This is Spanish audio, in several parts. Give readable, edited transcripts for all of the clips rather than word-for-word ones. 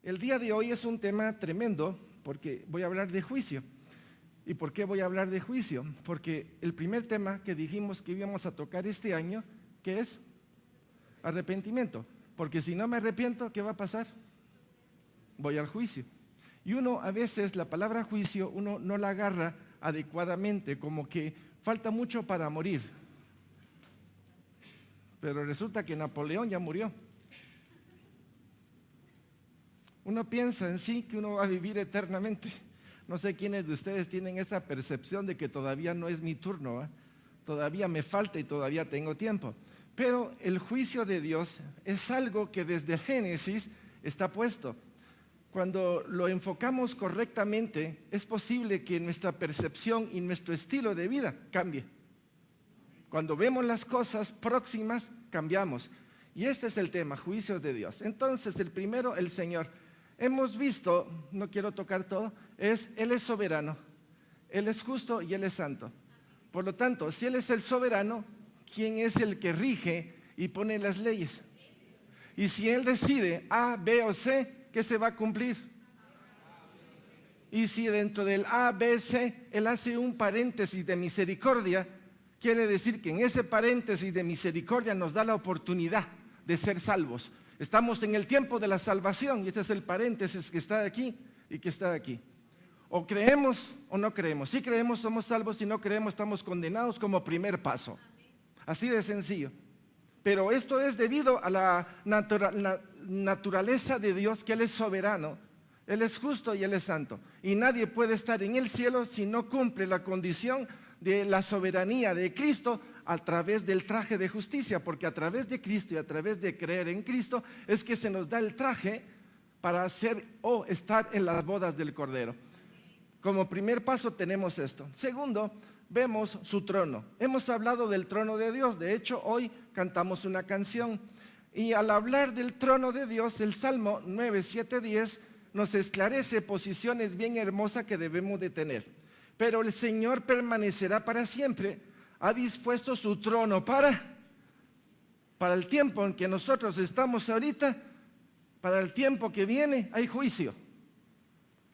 El día de hoy es un tema tremendo porque voy a hablar de juicio. ¿Y por qué voy a hablar de juicio? Porque el primer tema que dijimos que íbamos a tocar este año, ¿qué es? Arrepentimiento. Porque si no me arrepiento, ¿qué va a pasar? Voy al juicio. Y uno a veces la palabra juicio, uno no la agarra adecuadamente, como que falta mucho para morir. Pero resulta que Napoleón ya murió. Uno piensa en sí que uno va a vivir eternamente. No sé quiénes de ustedes tienen esa percepción de que todavía no es mi turno, ¿eh? Todavía me falta y todavía tengo tiempo. Pero el juicio de Dios es algo que desde el Génesis está puesto. Cuando lo enfocamos correctamente, es posible que nuestra percepción y nuestro estilo de vida cambie. Cuando vemos las cosas próximas, cambiamos. Y este es el tema, juicios de Dios. Entonces, el primero, el Señor. Hemos visto, no quiero tocar todo, Él es soberano, Él es justo y Él es santo. Por lo tanto, si Él es el soberano, ¿quién es el que rige y pone las leyes? Y si Él decide A, B o C, ¿qué se va a cumplir? Y si dentro del A, B, C, Él hace un paréntesis de misericordia, quiere decir que en ese paréntesis de misericordia nos da la oportunidad de ser salvos. Estamos en el tiempo de la salvación y este es el paréntesis que está aquí y que está aquí. O creemos o no creemos. Si creemos somos salvos, si no creemos estamos condenados como primer paso. Así de sencillo. Pero esto es debido a la naturaleza de Dios, que Él es soberano, Él es justo y Él es santo. Y nadie puede estar en el cielo si no cumple la condición de la soberanía de Cristo a través del traje de justicia, porque a través de Cristo y a través de creer en Cristo es que se nos da el traje para hacer o estar en las bodas del Cordero. Como primer paso tenemos esto. Segundo, vemos su trono. Hemos hablado del trono de Dios, de hecho hoy cantamos una canción y al hablar del trono de Dios, el Salmo 9, 7, 10 nos esclarece posiciones bien hermosas que debemos de tener. Pero el Señor permanecerá para siempre, ha dispuesto su trono para el tiempo en que nosotros estamos ahorita, para el tiempo que viene, hay juicio.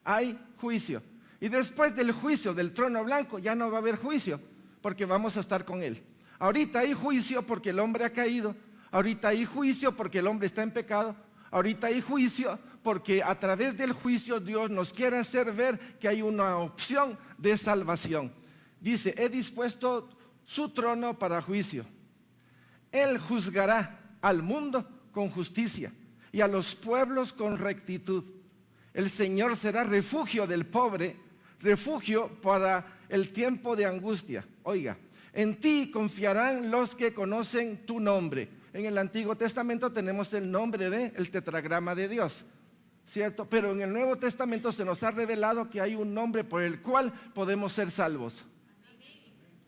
Hay juicio. Y después del juicio del trono blanco ya no va a haber juicio, porque vamos a estar con Él. Ahorita hay juicio porque el hombre ha caído, ahorita hay juicio porque el hombre está en pecado, ahorita hay juicio porque a través del juicio Dios nos quiere hacer ver que hay una opción de salvación. Dice, he dispuesto su trono para juicio. Él juzgará al mundo con justicia y a los pueblos con rectitud. El Señor será refugio del pobre, refugio para el tiempo de angustia. Oiga, en ti confiarán los que conocen tu nombre. En el Antiguo Testamento tenemos el nombre del tetragrama de Dios, ¿cierto? Pero en el Nuevo Testamento se nos ha revelado que hay un nombre por el cual podemos ser salvos.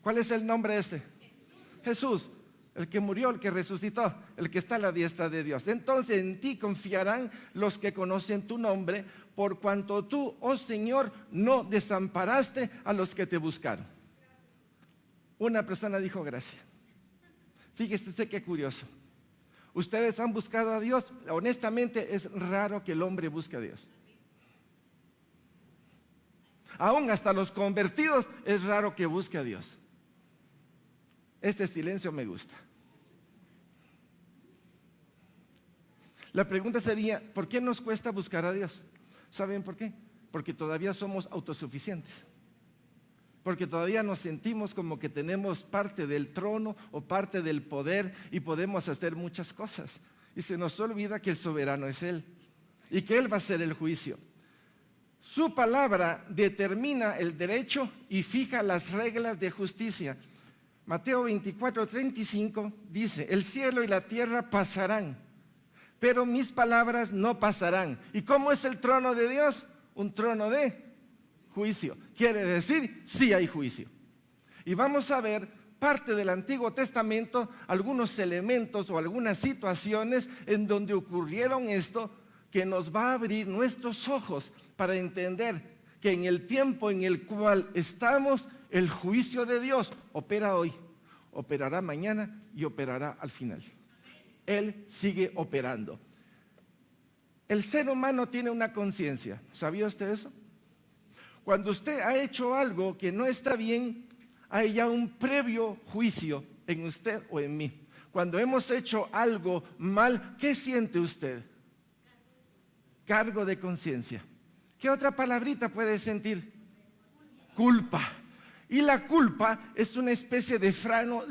¿Cuál es el nombre este? Jesús, el que murió, el que resucitó, el que está a la diestra de Dios. Entonces en ti confiarán los que conocen tu nombre, por cuanto tú, oh Señor, no desamparaste a los que te buscaron. Una persona dijo gracias. Fíjese usted qué curioso. Ustedes han buscado a Dios. Honestamente es raro que el hombre busque a Dios. Aún hasta los convertidos es raro que busque a Dios. Este silencio me gusta. La pregunta sería, ¿por qué nos cuesta buscar a Dios? ¿Saben por qué? Porque todavía somos autosuficientes. Porque todavía nos sentimos como que tenemos parte del trono o parte del poder y podemos hacer muchas cosas. Y se nos olvida que el soberano es Él y que Él va a hacer el juicio. Su palabra determina el derecho y fija las reglas de justicia. Mateo 24, 35 dice, el cielo y la tierra pasarán, pero mis palabras no pasarán. ¿Y cómo es el trono de Dios? Un trono de juicio. Quiere decir, sí hay juicio. Y vamos a ver parte del Antiguo Testamento, algunos elementos o algunas situaciones en donde ocurrieron esto, que nos va a abrir nuestros ojos para entender que en el tiempo en el cual estamos, el juicio de Dios opera hoy, operará mañana y operará al final. Él sigue operando. El ser humano tiene una conciencia. ¿Sabía usted eso? Cuando usted ha hecho algo que no está bien, hay ya un previo juicio en usted o en mí. Cuando hemos hecho algo mal, ¿qué siente usted? Cargo de conciencia. ¿Qué otra palabrita puede sentir? Culpa. Y la culpa es una especie de freno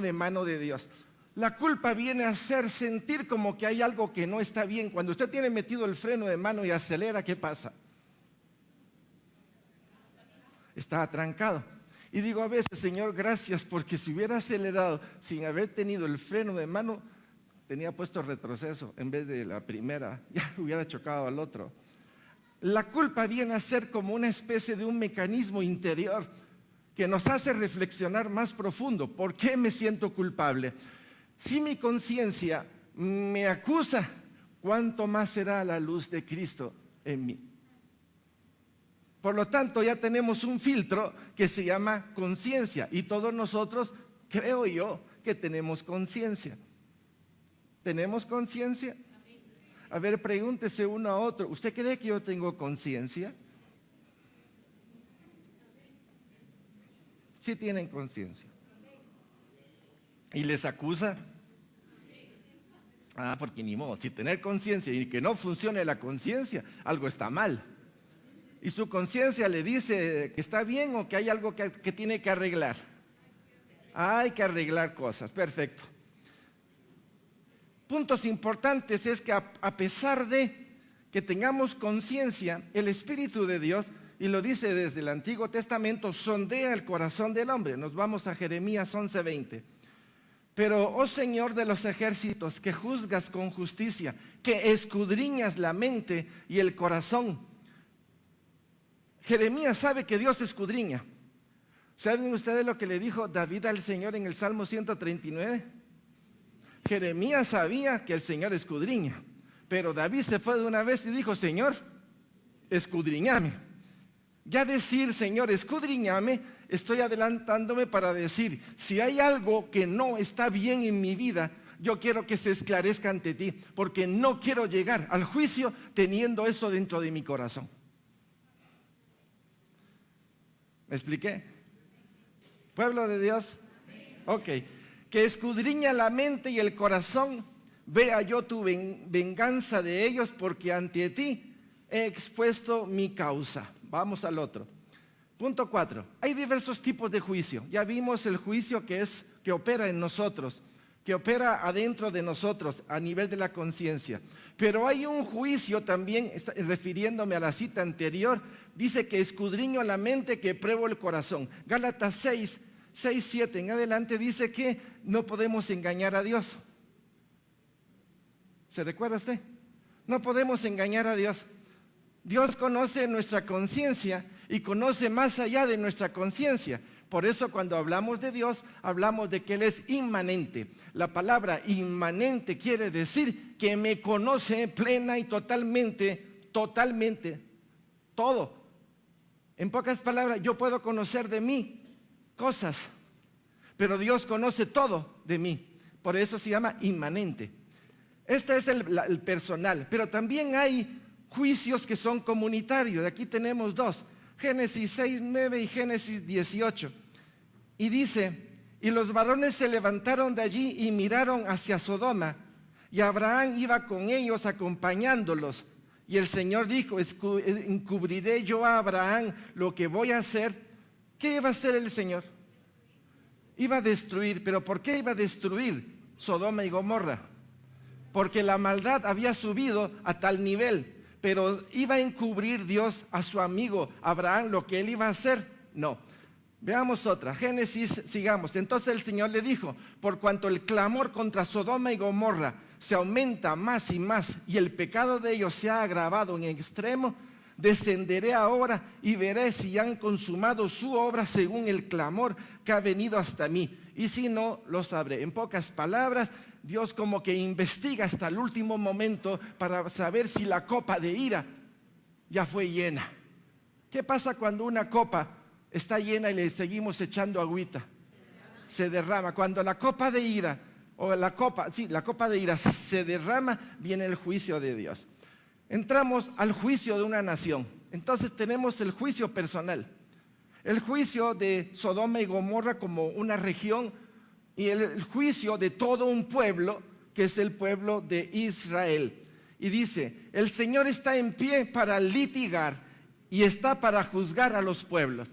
de mano de Dios. La culpa viene a hacer sentir como que hay algo que no está bien. Cuando usted tiene metido el freno de mano y acelera, ¿qué pasa? Está atrancado. Y digo a veces, Señor, gracias, porque si hubiera acelerado sin haber tenido el freno de mano, tenía puesto retroceso en vez de la primera, ya hubiera chocado al otro. La culpa viene a ser como una especie de un mecanismo interior que nos hace reflexionar más profundo. ¿Por qué me siento culpable? Si mi conciencia me acusa, ¿cuánto más será la luz de Cristo en mí? Por lo tanto, ya tenemos un filtro que se llama conciencia y todos nosotros, creo yo, que tenemos conciencia. ¿Tenemos conciencia? A ver, pregúntese uno a otro, ¿usted cree que yo tengo conciencia? Sí tienen conciencia. ¿Y les acusa? Porque ni modo, si tener conciencia y que no funcione la conciencia, algo está mal. Y su conciencia le dice que está bien o que hay algo que tiene que arreglar. Hay que arreglar cosas, perfecto. Puntos importantes es que a pesar de que tengamos conciencia, el Espíritu de Dios, y lo dice desde el Antiguo Testamento, sondea el corazón del hombre. Nos vamos a Jeremías 11:20. Pero, oh Señor de los ejércitos, que juzgas con justicia, que escudriñas la mente y el corazón. Jeremías sabe que Dios escudriña. ¿Saben ustedes lo que le dijo David al Señor en el Salmo 139? Jeremías sabía que el Señor escudriña, pero David se fue de una vez y dijo, Señor, escudriñame. Ya decir, Señor, escudriñame, estoy adelantándome para decir, si hay algo que no está bien en mi vida, yo quiero que se esclarezca ante ti, porque no quiero llegar al juicio teniendo eso dentro de mi corazón. ¿Me expliqué? ¿Pueblo de Dios? Ok. Que escudriña la mente y el corazón, vea yo tu venganza de ellos, porque ante ti he expuesto mi causa. Vamos al otro. Punto 4. Hay diversos tipos de juicio. Ya vimos el juicio que opera en nosotros, que opera adentro de nosotros a nivel de la conciencia. Pero hay un juicio también, refiriéndome a la cita anterior, dice que escudriño la mente, que pruebo el corazón. Gálatas 6, 7 en adelante dice que no podemos engañar a Dios. ¿Se recuerda usted? No podemos engañar a Dios. Dios conoce nuestra conciencia y conoce más allá de nuestra conciencia. Por eso cuando hablamos de Dios, hablamos de que Él es inmanente. La palabra inmanente quiere decir que me conoce plena y totalmente, todo. En pocas palabras, yo puedo conocer de mí cosas, pero Dios conoce todo de mí. Por eso se llama inmanente. Este es el personal, pero también hay juicios que son comunitarios. Aquí tenemos dos. Génesis 6:9 y Génesis 18. Y dice, y los varones se levantaron de allí y miraron hacia Sodoma, y Abraham iba con ellos acompañándolos. Y el Señor dijo, encubriré yo a Abraham lo que voy a hacer. ¿Qué iba a hacer el Señor? Iba a destruir. ¿Pero por qué iba a destruir Sodoma y Gomorra? Porque la maldad había subido a tal nivel. Pero ¿iba a encubrir Dios a su amigo Abraham lo que él iba a hacer? No. Veamos otra. Génesis, sigamos. Entonces el Señor le dijo, por cuanto el clamor contra Sodoma y Gomorra se aumenta más y más, y el pecado de ellos se ha agravado en extremo, descenderé ahora y veré si han consumado su obra según el clamor que ha venido hasta mí, y si no, lo sabré. En pocas palabras, Dios como que investiga hasta el último momento para saber si la copa de ira ya fue llena. ¿Qué pasa cuando una copa está llena y le seguimos echando agüita? Se derrama. Cuando la copa de ira, la copa de ira se derrama, viene el juicio de Dios. entramos al juicio de una nación. Entonces tenemos el juicio personal, el juicio de Sodoma y Gomorra como una región y el juicio de todo un pueblo, que es el pueblo de Israel. Y dice, el Señor está en pie para litigar y está para juzgar a los pueblos.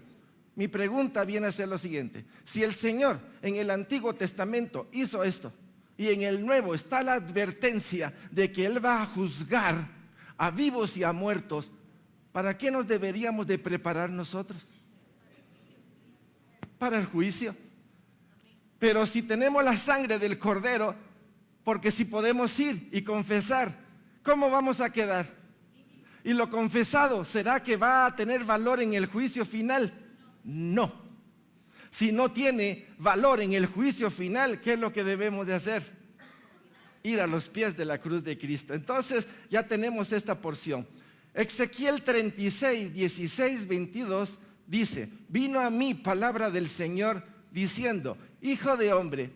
Mi pregunta viene a ser lo siguiente: si el Señor en el Antiguo Testamento hizo esto y en el Nuevo está la advertencia de que Él va a juzgar a vivos y a muertos, ¿para qué nos deberíamos de preparar nosotros? Para el juicio. Pero si tenemos la sangre del Cordero, porque si podemos ir y confesar, ¿cómo vamos a quedar? ¿Y lo confesado será que va a tener valor en el juicio final? No. Si no tiene valor en el juicio final, ¿qué es lo que debemos de hacer? Ir a los pies de la cruz de Cristo. Entonces ya tenemos esta porción. Ezequiel 36, 16, 22 dice, vino a mí palabra del Señor diciendo, hijo de hombre,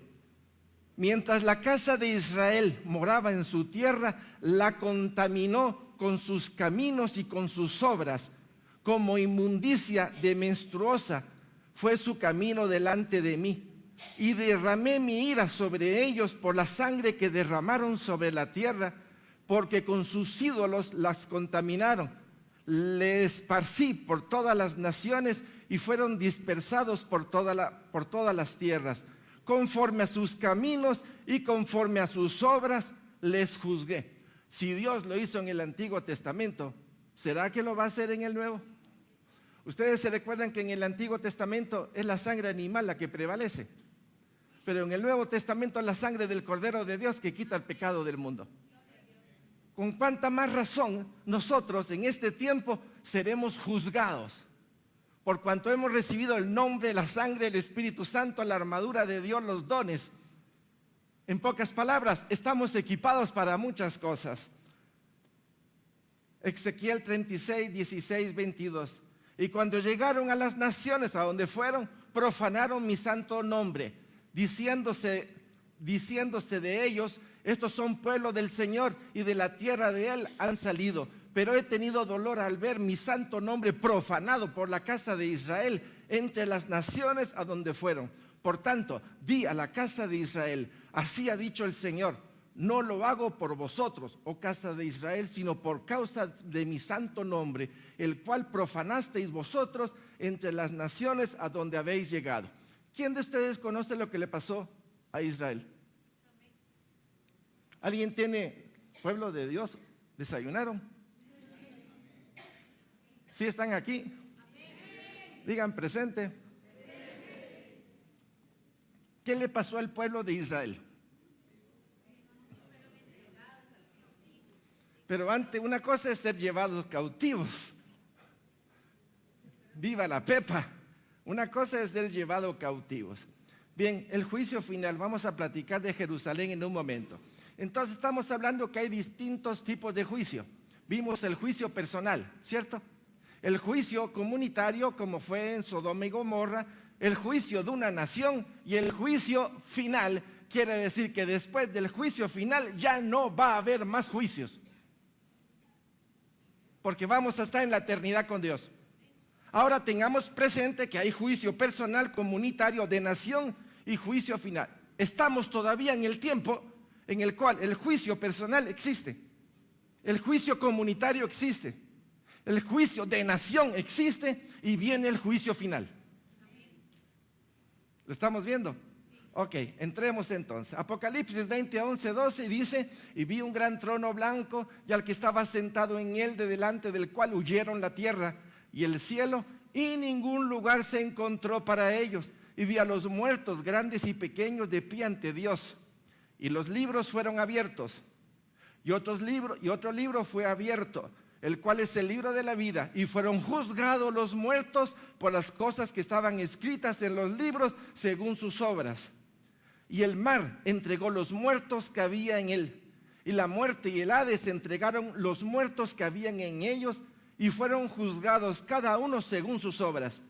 mientras la casa de Israel moraba en su tierra, la contaminó con sus caminos y con sus obras, como inmundicia de menstruosa fue su camino delante de mí. Y derramé mi ira sobre ellos por la sangre que derramaron sobre la tierra, porque con sus ídolos las contaminaron. Les esparcí por todas las naciones y fueron dispersados por todas las tierras. Conforme a sus caminos y conforme a sus obras les juzgué. Si Dios lo hizo en el Antiguo Testamento, ¿será que lo va a hacer en el Nuevo? Ustedes se recuerdan que en el Antiguo Testamento es la sangre animal la que prevalece, pero en el Nuevo Testamento es la sangre del Cordero de Dios que quita el pecado del mundo. ¿Con cuánta más razón nosotros en este tiempo seremos juzgados? Por cuanto hemos recibido el nombre, la sangre, el Espíritu Santo, la armadura de Dios, los dones. En pocas palabras, estamos equipados para muchas cosas. Ezequiel 36, 16, 22. Y cuando llegaron a las naciones a donde fueron, profanaron mi santo nombre, diciéndose de ellos, estos son pueblo del Señor y de la tierra de Él han salido. Pero he tenido dolor al ver mi santo nombre profanado por la casa de Israel entre las naciones a donde fueron. Por tanto, di a la casa de Israel, así ha dicho el Señor, no lo hago por vosotros, oh casa de Israel, sino por causa de mi santo nombre, el cual profanasteis vosotros entre las naciones a donde habéis llegado. ¿Quién de ustedes conoce lo que le pasó a Israel? ¿Alguien tiene pueblo de Dios? ¿Desayunaron? ¿Sí están aquí? Digan presente. ¿Qué le pasó al pueblo de Israel? Pero antes, una cosa es ser llevados cautivos. Viva la Pepa. Una cosa es ser llevados cautivos. Bien, el juicio final, vamos a platicar de Jerusalén en un momento. Entonces estamos hablando que hay distintos tipos de juicio. Vimos el juicio personal, ¿cierto? El juicio comunitario, como fue en Sodoma y Gomorra, el juicio de una nación y el juicio final, quiere decir que después del juicio final ya no va a haber más juicios. Porque vamos a estar en la eternidad con Dios. Ahora tengamos presente que hay juicio personal, comunitario, de nación y juicio final. Estamos todavía en el tiempo en el cual el juicio personal existe, el juicio comunitario existe, el juicio de nación existe y viene el juicio final. ¿Lo estamos viendo? Ok, entremos entonces. Apocalipsis 20, 11, 12 dice, y vi un gran trono blanco y al que estaba sentado en él, de delante del cual huyeron la tierra y el cielo, y ningún lugar se encontró para ellos. Y vi a los muertos, grandes y pequeños, de pie ante Dios. Y los libros fueron abiertos. Y otro libro fue abierto, el cual es el libro de la vida. Y fueron juzgados los muertos por las cosas que estaban escritas en los libros según sus obras. Y el mar entregó los muertos que había en él. Y la muerte y el Hades entregaron los muertos que habían en ellos. Y fueron juzgados cada uno según sus obras.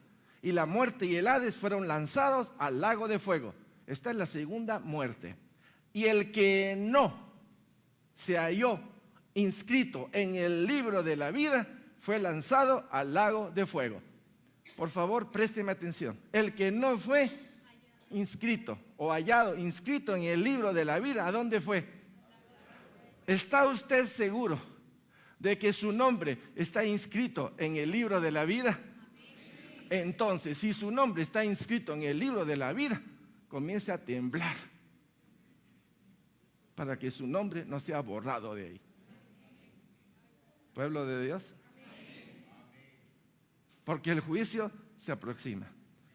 Y la muerte y el Hades fueron lanzados al lago de fuego. Esta es la segunda muerte. Y el que no se halló inscrito en el libro de la vida, fue lanzado al lago de fuego. Por favor, présteme atención. El que no fue inscrito o hallado inscrito en el libro de la vida, ¿a dónde fue? ¿Está usted seguro de que su nombre está inscrito en el libro de la vida? Entonces, si su nombre está inscrito en el libro de la vida, comience a temblar para que su nombre no sea borrado de ahí. Pueblo de Dios. Porque el juicio se aproxima,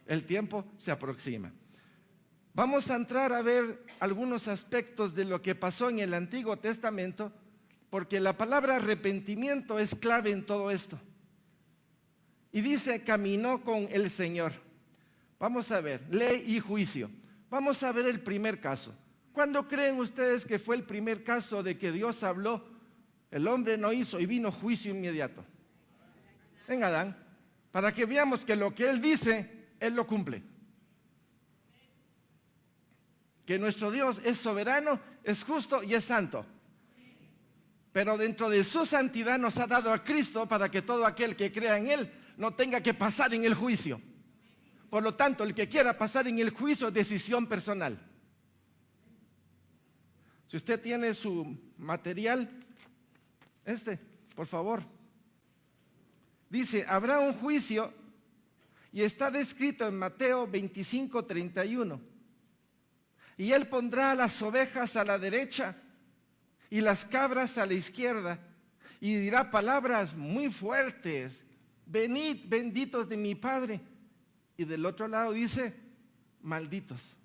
el tiempo se aproxima. Vamos a entrar a ver algunos aspectos de lo que pasó en el Antiguo Testamento, porque la palabra arrepentimiento es clave en todo esto. Y dice, caminó con el Señor. Vamos a ver, ley y juicio. Vamos a ver el primer caso. ¿Cuándo creen ustedes que fue el primer caso de que Dios habló? El hombre no hizo y vino juicio inmediato. En Adán, para que veamos que lo que Él dice, Él lo cumple. Que nuestro Dios es soberano, es justo y es santo. Pero dentro de su santidad nos ha dado a Cristo para que todo aquel que crea en Él no tenga que pasar en el juicio. Por lo tanto, el que quiera pasar en el juicio es decisión personal. Si usted tiene su material, por favor. Dice, habrá un juicio y está descrito en Mateo 25:31. Y Él pondrá a las ovejas a la derecha y las cabras a la izquierda y dirá palabras muy fuertes. Venid, benditos de mi Padre. Y del otro lado dice, malditos.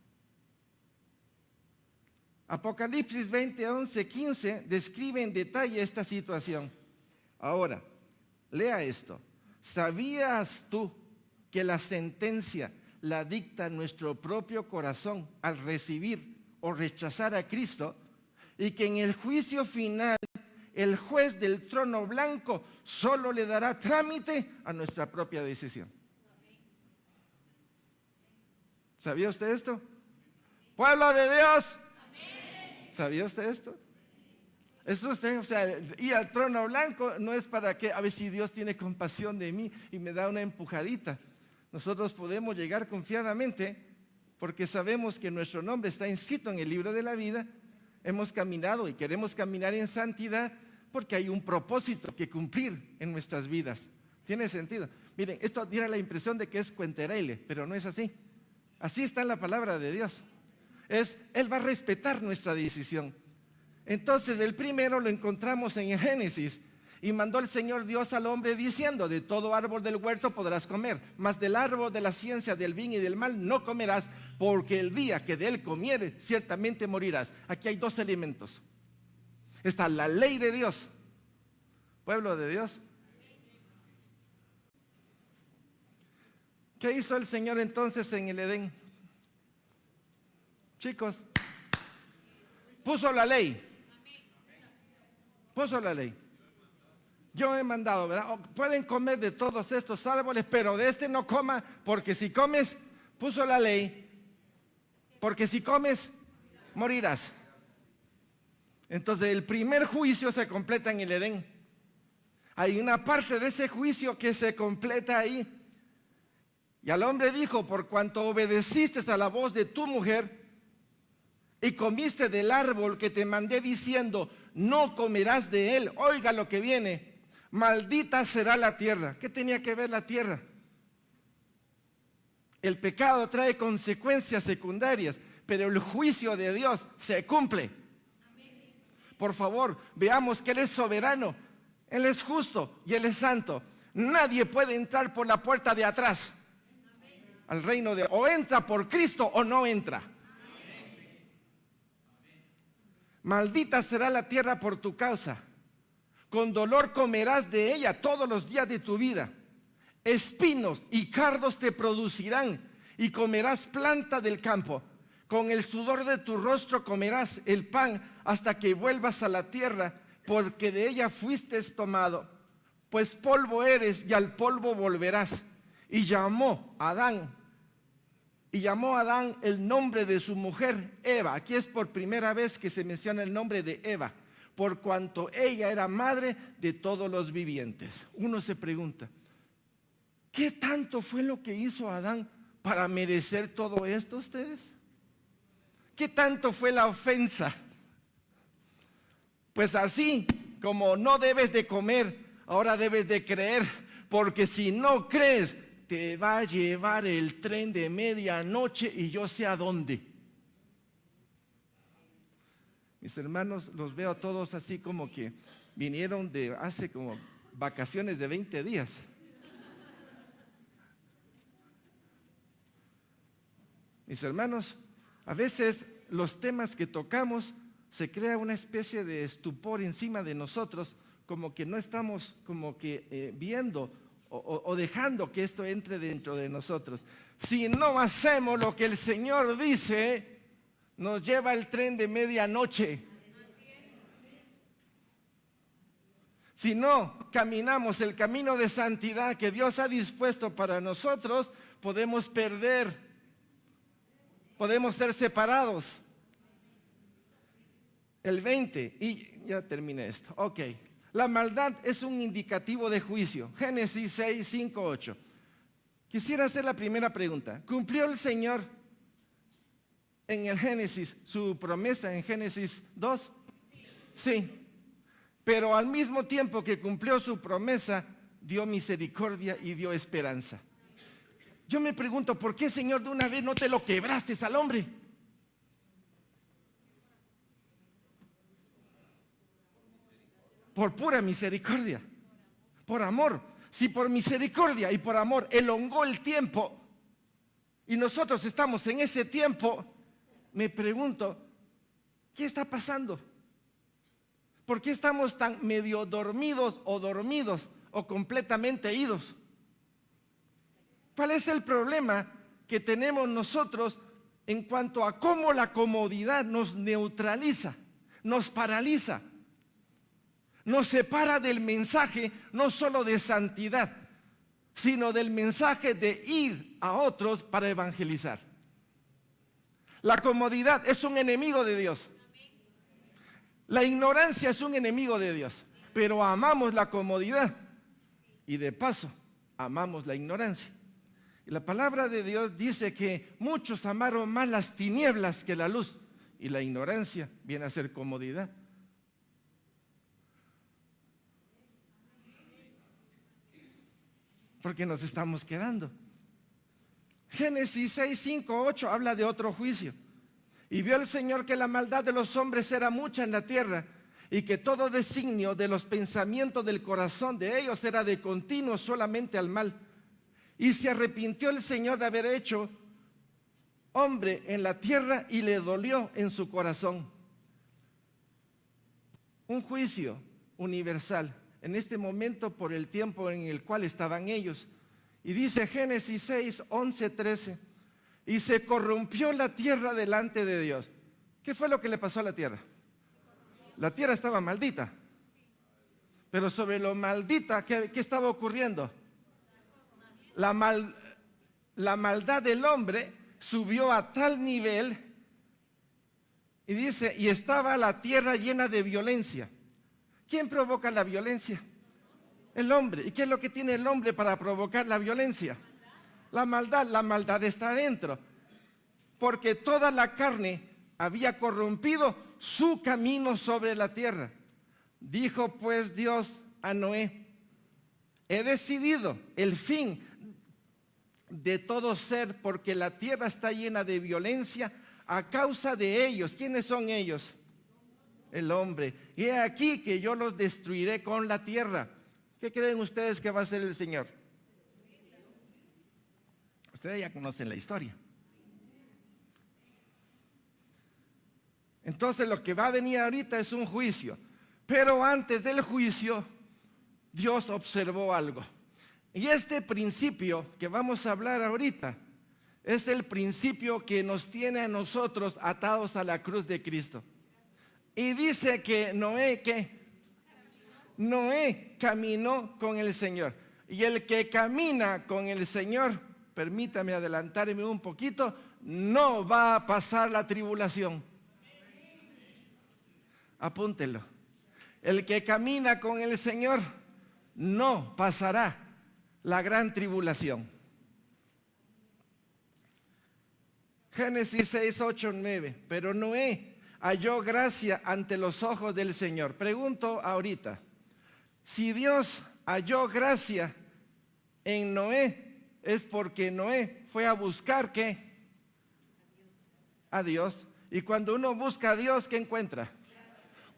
Apocalipsis 20:11-15 describe en detalle esta situación. Ahora, lea esto. ¿Sabías tú que la sentencia la dicta nuestro propio corazón al recibir o rechazar a Cristo? Y que en el juicio final el juez del trono blanco solo le dará trámite a nuestra propia decisión. ¿Sabía usted esto? ¡Pueblo de Dios! ¿Sabía usted esto? Eso usted, o sea, ir al trono blanco no es para que, a ver si Dios tiene compasión de mí y me da una empujadita. Nosotros podemos llegar confiadamente porque sabemos que nuestro nombre está inscrito en el libro de la vida. Hemos caminado y queremos caminar en santidad porque hay un propósito que cumplir en nuestras vidas. ¿Tiene sentido? Miren, esto diera la impresión de que es cuentereile, pero no es así. Así está en la palabra de Dios. Él va a respetar nuestra decisión. Entonces el primero lo encontramos en Génesis. Y mandó el Señor Dios al hombre diciendo, de todo árbol del huerto podrás comer, mas del árbol de la ciencia del bien y del mal no comerás, porque el día que de él comieres, ciertamente morirás. Aquí hay dos elementos. Está la ley de Dios. Pueblo de Dios. ¿Qué hizo el Señor entonces en el Edén? Chicos, puso la ley. Puso la ley. Yo he mandado, ¿verdad? Pueden comer de todos estos árboles, pero de este no coma, porque si comes, puso la ley, porque si comes, morirás. Entonces el primer juicio se completa en el Edén. Hay una parte de ese juicio que se completa ahí. Y al hombre dijo, por cuanto obedeciste a la voz de tu mujer y comiste del árbol que te mandé diciendo, no comerás de él, oiga lo que viene, maldita será la tierra. ¿Qué tenía que ver la tierra? El pecado trae consecuencias secundarias, pero el juicio de Dios se cumple. Por favor, veamos que Él es soberano, Él es justo y Él es santo. Nadie puede entrar por la puerta de atrás al reino de Dios. O entra por Cristo o no entra. Maldita será la tierra por tu causa. Con dolor comerás de ella todos los días de tu vida. Espinos y cardos te producirán y comerás planta del campo. Con el sudor de tu rostro comerás el pan hasta que vuelvas a la tierra, porque de ella fuiste tomado. Pues polvo eres y al polvo volverás. Y llamó a Adán el nombre de su mujer Eva. Aquí es por primera vez que se menciona el nombre de Eva. por cuanto ella era madre de todos los vivientes. Uno se pregunta, ¿qué tanto fue lo que hizo Adán para merecer todo esto ustedes? ¿Qué tanto fue la ofensa? Pues así como no debes de comer, ahora debes de creer, porque si no crees, te va a llevar el tren de medianoche y yo sé a dónde. Mis hermanos, los veo todos así como que vinieron de hace como vacaciones de 20 días. Mis hermanos, a veces los temas que tocamos se crea una especie de estupor encima de nosotros, como que no estamos como que viendo o dejando que esto entre dentro de nosotros. Si no hacemos lo que el Señor dice, nos lleva el tren de medianoche. Si no caminamos el camino de santidad que Dios ha dispuesto para nosotros, podemos perder, podemos ser separados. El 20, y ya terminé esto. Ok, la maldad es un indicativo de juicio. Génesis 6, 5, 8. Quisiera hacer la primera pregunta. ¿Cumplió el Señor en el Génesis su promesa en Génesis 2? Sí. Pero al mismo tiempo que cumplió su promesa, dio misericordia y dio esperanza. Yo me pregunto, ¿por qué, Señor, de una vez no te lo quebraste al hombre? Por pura misericordia, por amor. Si por misericordia y por amor elongó el tiempo y nosotros estamos en ese tiempo, me pregunto, ¿qué está pasando? ¿Por qué estamos tan medio dormidos o completamente idos? ¿Cuál es el problema que tenemos nosotros en cuanto a cómo la comodidad nos neutraliza, nos paraliza, nos separa del mensaje no solo de santidad, sino del mensaje de ir a otros para evangelizar? La comodidad es un enemigo de Dios. La ignorancia es un enemigo de Dios, pero amamos la comodidad y de paso amamos la ignorancia. Y la palabra de Dios dice que muchos amaron más las tinieblas que la luz, y la ignorancia viene a ser comodidad. Porque nos estamos quedando. Génesis 6, 5, 8 habla de otro juicio. Y vio el Señor que la maldad de los hombres era mucha en la tierra, y que todo designio de los pensamientos del corazón de ellos era de continuo solamente al mal. Y se arrepintió el Señor de haber hecho hombre en la tierra, y le dolió en su corazón. Un juicio universal en este momento por el tiempo en el cual estaban ellos. Y dice Génesis 6, 11, 13, y se corrompió la tierra delante de Dios. ¿Qué fue lo que le pasó a la tierra? La tierra estaba maldita. Pero sobre lo maldita, ¿qué estaba ocurriendo? La maldad del hombre subió a tal nivel, y dice, y estaba la tierra llena de violencia. ¿Quién provoca la violencia? El hombre. ¿Y qué es lo que tiene el hombre para provocar la violencia? La maldad está adentro, porque toda la carne había corrompido su camino sobre la tierra. Dijo pues Dios a Noé: he decidido el fin de todo ser, porque la tierra está llena de violencia a causa de ellos. ¿Quiénes son ellos? El hombre. Y he aquí que yo los destruiré con la tierra. ¿Qué creen ustedes que va a hacer el Señor? Ustedes ya conocen la historia. Entonces lo que va a venir ahorita es un juicio. Pero antes del juicio, Dios observó algo. Y este principio que vamos a hablar ahorita es el principio que nos tiene a nosotros atados a la cruz de Cristo. Y dice que Noé caminó con el Señor. Y el que camina con el Señor, permítame adelantarme un poquito, no va a pasar la tribulación. Apúntelo. El que camina con el Señor no pasará la gran tribulación. Génesis 6, 8, 9. Pero Noé halló gracia ante los ojos del Señor. Pregunto ahorita, si Dios halló gracia en Noé, es porque Noé fue a buscar ¿qué? A Dios. Y cuando uno busca a Dios, ¿qué encuentra?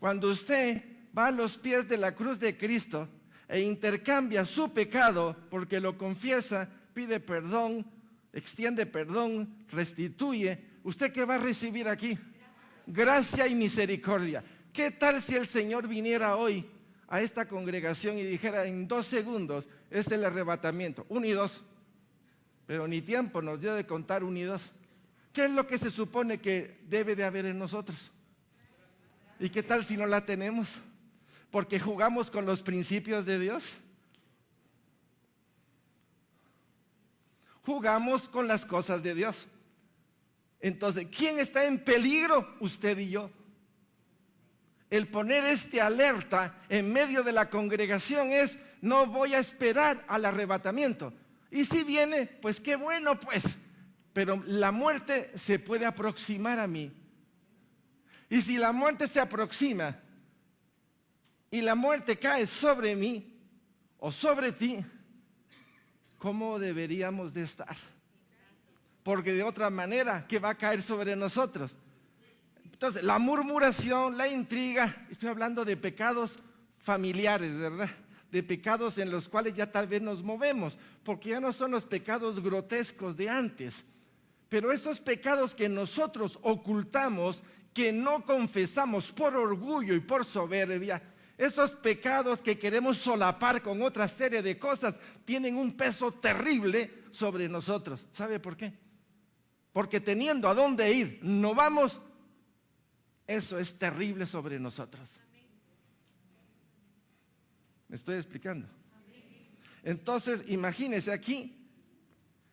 Cuando usted va a los pies de la cruz de Cristo e intercambia su pecado porque lo confiesa, pide perdón, extiende perdón, restituye, ¿usted qué va a recibir aquí? Gracia y misericordia. ¿Qué tal si el Señor viniera hoy a esta congregación y dijera en 2 segundos, es el arrebatamiento, 1 y 2, pero ni tiempo nos dio de contar 1 y 2? ¿Qué es lo que se supone que debe de haber en nosotros? ¿Y qué tal si no la tenemos? Porque jugamos con los principios de Dios. Jugamos con las cosas de Dios. Entonces, ¿quién está en peligro? Usted y yo. El poner alerta en medio de la congregación es, no voy a esperar al arrebatamiento. Y si viene, pues qué bueno pues. Pero la muerte se puede aproximar a mí. Y si la muerte se aproxima y la muerte cae sobre mí o sobre ti, ¿cómo deberíamos de estar? Porque de otra manera, ¿qué va a caer sobre nosotros? Entonces, la murmuración, la intriga, estoy hablando de pecados familiares, ¿verdad? De pecados en los cuales ya tal vez nos movemos, porque ya no son los pecados grotescos de antes. Pero esos pecados que nosotros ocultamos, que no confesamos por orgullo y por soberbia, esos pecados que queremos solapar con otra serie de cosas, tienen un peso terrible sobre nosotros. ¿Sabe por qué? Porque teniendo a dónde ir, no vamos, eso es terrible sobre nosotros. ¿Me estoy explicando? Entonces, imagínense aquí,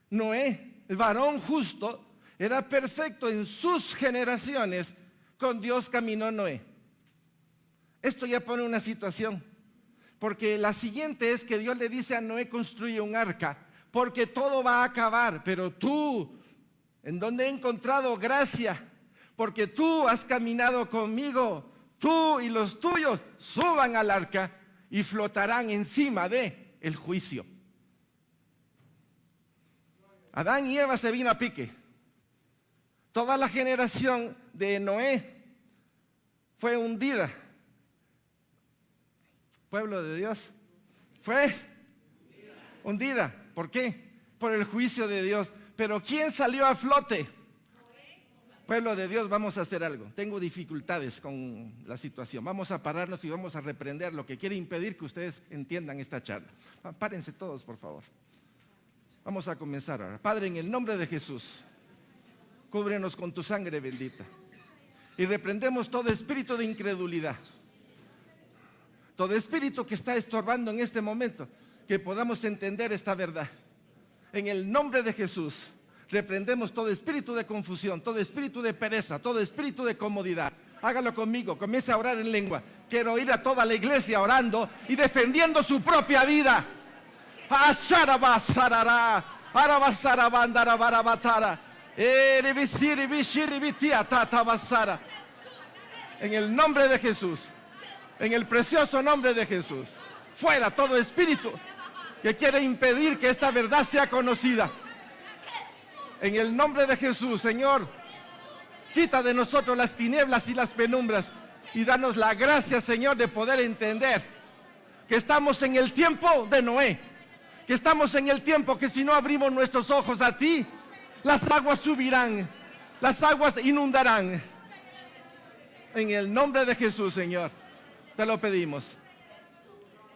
Noé, el varón justo, era perfecto en sus generaciones, con Dios caminó Noé. Esto ya pone una situación, porque la siguiente es que Dios le dice a Noé, construye un arca, porque todo va a acabar, pero tú, en donde he encontrado gracia, porque tú has caminado conmigo, tú y los tuyos suban al arca y flotarán encima de el juicio. Adán y Eva se vino a pique. Toda la generación de Noé fue hundida. Pueblo de Dios fue hundida. ¿Por qué? Por el juicio de Dios. Pero ¿quién salió a flote? Pueblo de Dios, vamos a hacer algo. Tengo dificultades con la situación. Vamos a pararnos y vamos a reprender lo que quiere impedir que ustedes entiendan esta charla. Párense todos, por favor. Vamos a comenzar ahora. Padre, en el nombre de Jesús, cúbrenos con tu sangre bendita. Y reprendemos todo espíritu de incredulidad. Todo espíritu que está estorbando en este momento, que podamos entender esta verdad. En el nombre de Jesús, reprendemos todo espíritu de confusión, todo espíritu de pereza, todo espíritu de comodidad. Hágalo conmigo, comience a orar en lengua. Quiero ir a toda la iglesia orando y defendiendo su propia vida. En el nombre de Jesús, en el precioso nombre de Jesús, fuera todo espíritu que quiere impedir que esta verdad sea conocida. En el nombre de Jesús, Señor, quita de nosotros las tinieblas y las penumbras y danos la gracia, Señor, de poder entender que estamos en el tiempo de Noé, que estamos en el tiempo que si no abrimos nuestros ojos a ti, las aguas subirán, las aguas inundarán. En el nombre de Jesús, Señor, te lo pedimos.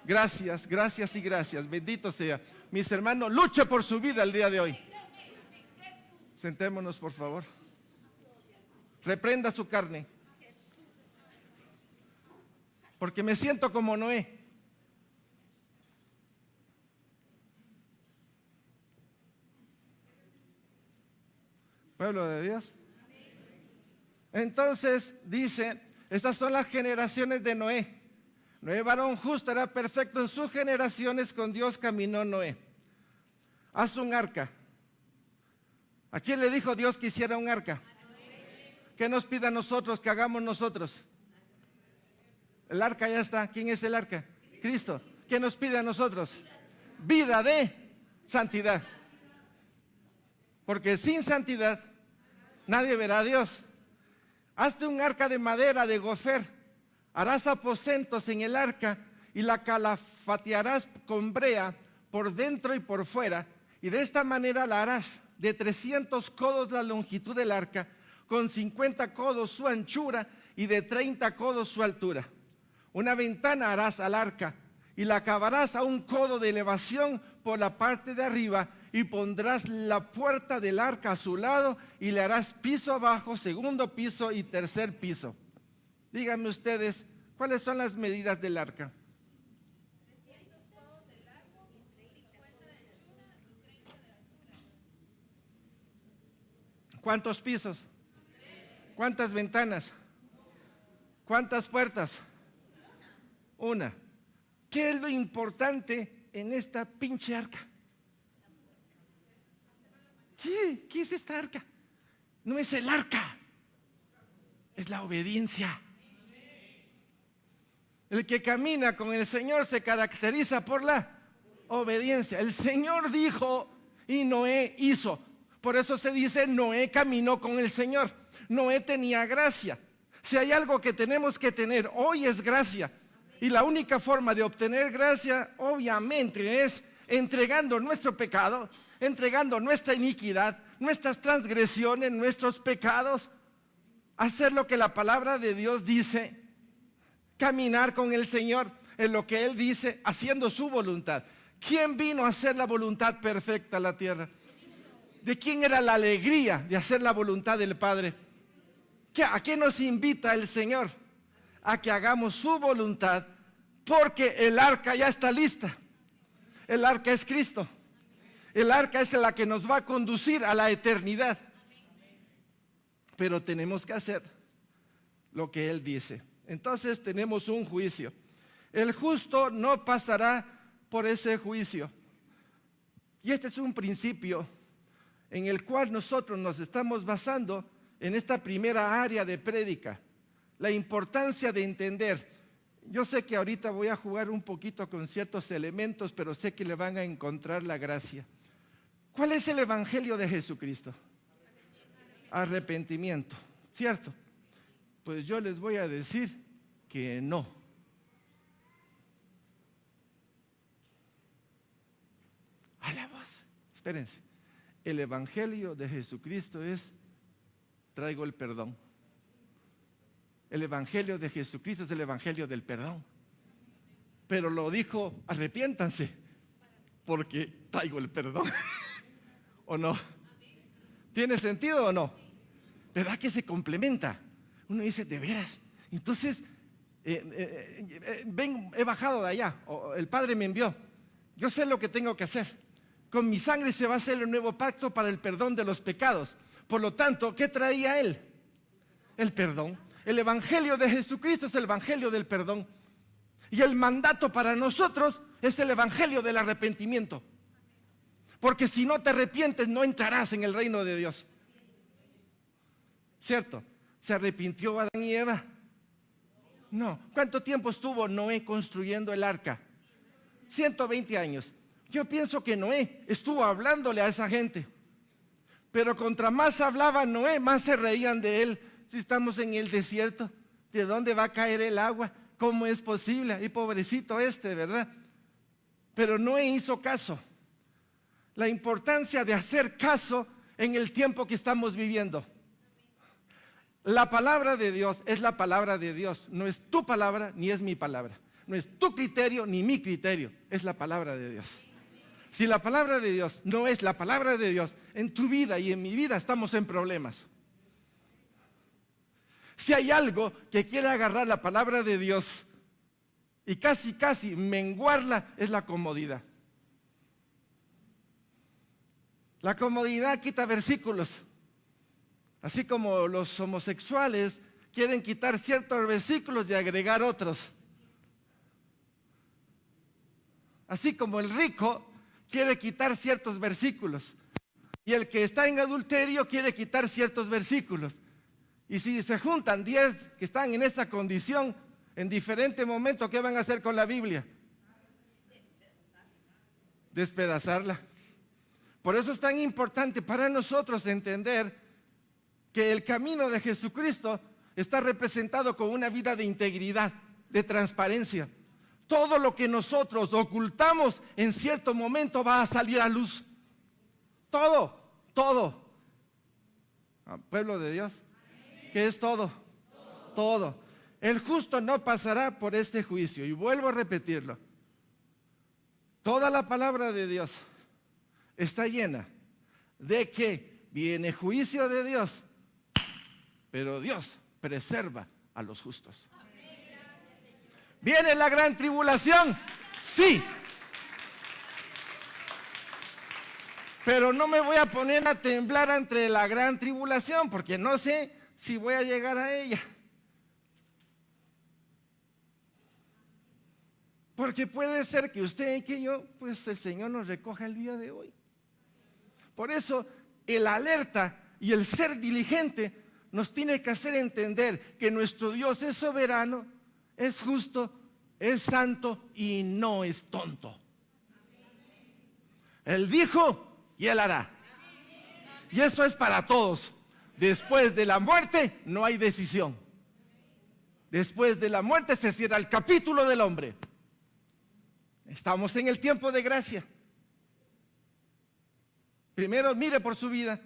Gracias, gracias y gracias. Bendito sea. Mis hermanos, luche por su vida el día de hoy. Sentémonos, por favor. Reprenda su carne. Porque me siento como Noé. Pueblo de Dios. Entonces dice, estas son las generaciones de Noé. Noé, varón justo, era perfecto en sus generaciones, con Dios caminó Noé. Haz un arca. ¿A quién le dijo Dios que hiciera un arca? ¿Qué nos pide a nosotros que hagamos nosotros? El arca ya está. ¿Quién es el arca? Cristo. ¿Qué nos pide a nosotros? Vida de santidad. Porque sin santidad nadie verá a Dios. Hazte un arca de madera de gofer. Harás aposentos en el arca y la calafatearás con brea por dentro y por fuera. Y de esta manera la harás de 300 codos la longitud del arca, con 50 codos su anchura y de 30 codos su altura. Una ventana harás al arca y la acabarás a un codo de elevación por la parte de arriba, y pondrás la puerta del arca a su lado y le harás piso abajo, segundo piso y tercer piso. Díganme ustedes, ¿cuáles son las medidas del arca? 300 codos de largo y 50 de anchura y 30 de altura. ¿Cuántos pisos? 3. ¿Cuántas ventanas? 1. ¿Cuántas puertas? 1. ¿Qué es lo importante en esta pinche arca? ¿Qué es esta arca? No es el arca, es la obediencia. El que camina con el Señor se caracteriza por la obediencia. El Señor dijo y Noé hizo. Por eso se dice, Noé caminó con el Señor. Noé tenía gracia. Si hay algo que tenemos que tener hoy es gracia. Y la única forma de obtener gracia, obviamente, es entregando nuestro pecado, entregando nuestra iniquidad, nuestras transgresiones, nuestros pecados. Hacer lo que la palabra de Dios dice. Caminar con el Señor en lo que Él dice, haciendo su voluntad. ¿Quién vino a hacer la voluntad perfecta a la tierra? ¿De quién era la alegría de hacer la voluntad del Padre? ¿A qué nos invita el Señor? A que hagamos su voluntad, porque el arca ya está lista. El arca es Cristo. El arca es la que nos va a conducir a la eternidad. Pero tenemos que hacer lo que Él dice. Entonces tenemos un juicio. El justo no pasará por ese juicio. Y este es un principio en el cual nosotros nos estamos basando en esta primera área de prédica. La importancia de entender. Yo sé que ahorita voy a jugar un poquito con ciertos elementos, pero sé que le van a encontrar la gracia. ¿Cuál es el evangelio de Jesucristo? Arrepentimiento, ¿cierto? Pues yo les voy a decir que no. A la voz. Espérense. El evangelio de Jesucristo es: traigo el perdón. El evangelio de Jesucristo es el evangelio del perdón. Pero lo dijo: arrepiéntanse, porque traigo el perdón. ¿O no? ¿Tiene sentido o no? ¿Verdad que se complementa? Uno dice, de veras. Entonces, he bajado de allá, o el Padre me envió. Yo sé lo que tengo que hacer. Con mi sangre se va a hacer el nuevo pacto para el perdón de los pecados. Por lo tanto, ¿qué traía Él? El perdón. El evangelio de Jesucristo es el evangelio del perdón. Y el mandato para nosotros es el evangelio del arrepentimiento. Porque si no te arrepientes, no entrarás en el reino de Dios. ¿Cierto? ¿Se arrepintió Adán y Eva? No. ¿Cuánto tiempo estuvo Noé construyendo el arca? 120 años. Yo pienso que Noé estuvo hablándole a esa gente. Pero contra más hablaba Noé, más se reían de él. Si estamos en el desierto, ¿de dónde va a caer el agua? ¿Cómo es posible? Y pobrecito ¿verdad? Pero Noé hizo caso. La importancia de hacer caso en el tiempo que estamos viviendo. La palabra de Dios es la palabra de Dios. No es tu palabra ni es mi palabra. No es tu criterio ni mi criterio. Es la palabra de Dios. Si la palabra de Dios no es la palabra de Dios, en tu vida y en mi vida estamos en problemas. Si hay algo que quiere agarrar la palabra de Dios y casi menguarla, es la comodidad. La comodidad quita versículos. Así como los homosexuales quieren quitar ciertos versículos y agregar otros. Así como el rico quiere quitar ciertos versículos y el que está en adulterio quiere quitar ciertos versículos. Y si se juntan 10 que están en esa condición, en diferente momento, ¿qué van a hacer con la Biblia? Despedazarla. Por eso es tan importante para nosotros entender que el camino de Jesucristo está representado con una vida de integridad, de transparencia. Todo lo que nosotros ocultamos en cierto momento va a salir a luz. Todo, todo. Pueblo de Dios, ¿qué es todo? Todo. El justo no pasará por este juicio. Y vuelvo a repetirlo. Toda la palabra de Dios está llena de que viene juicio de Dios, pero Dios preserva a los justos. ¿Viene la gran tribulación? Sí. Pero no me voy a poner a temblar ante la gran tribulación, porque no sé si voy a llegar a ella. Porque puede ser que usted y que yo, pues el Señor nos recoja el día de hoy. Por eso el alerta y el ser diligente nos tiene que hacer entender que nuestro Dios es soberano, es justo, es santo y no es tonto. Él dijo y Él hará. Y eso es para todos. Después de la muerte no hay decisión. Después de la muerte se cierra el capítulo del hombre. Estamos en el tiempo de gracia. Primero mire por su vida,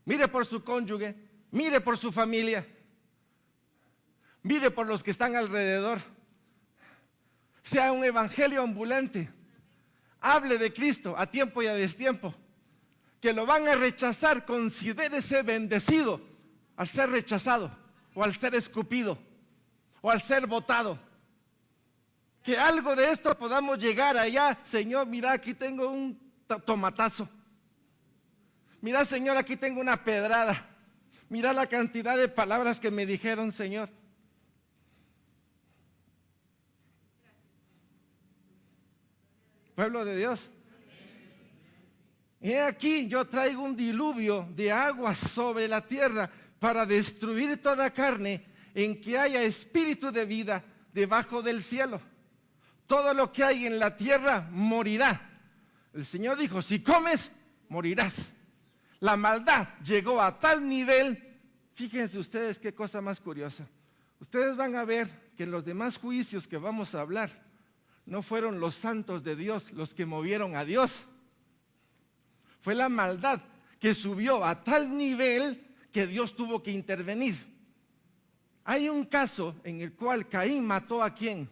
mire por su cónyuge, mire por su familia, mire por los que están alrededor. Sea un evangelio ambulante. Hable de Cristo a tiempo y a destiempo. Que lo van a rechazar, considérese bendecido al ser rechazado, o al ser escupido, o al ser botado. Que algo de esto podamos llegar allá. Señor, mira, aquí tengo un tomatazo. Mira, Señor, aquí tengo una pedrada. Mira la cantidad de palabras que me dijeron, Señor. Pueblo de Dios. He aquí, yo traigo un diluvio de agua sobre la tierra para destruir toda carne en que haya espíritu de vida debajo del cielo. Todo lo que hay en la tierra morirá. El Señor dijo, si comes, morirás. La maldad llegó a tal nivel, fíjense ustedes qué cosa más curiosa. Ustedes van a ver que en los demás juicios que vamos a hablar, no fueron los santos de Dios los que movieron a Dios. Fue la maldad que subió a tal nivel que Dios tuvo que intervenir. Hay un caso en el cual Caín mató a ¿quién?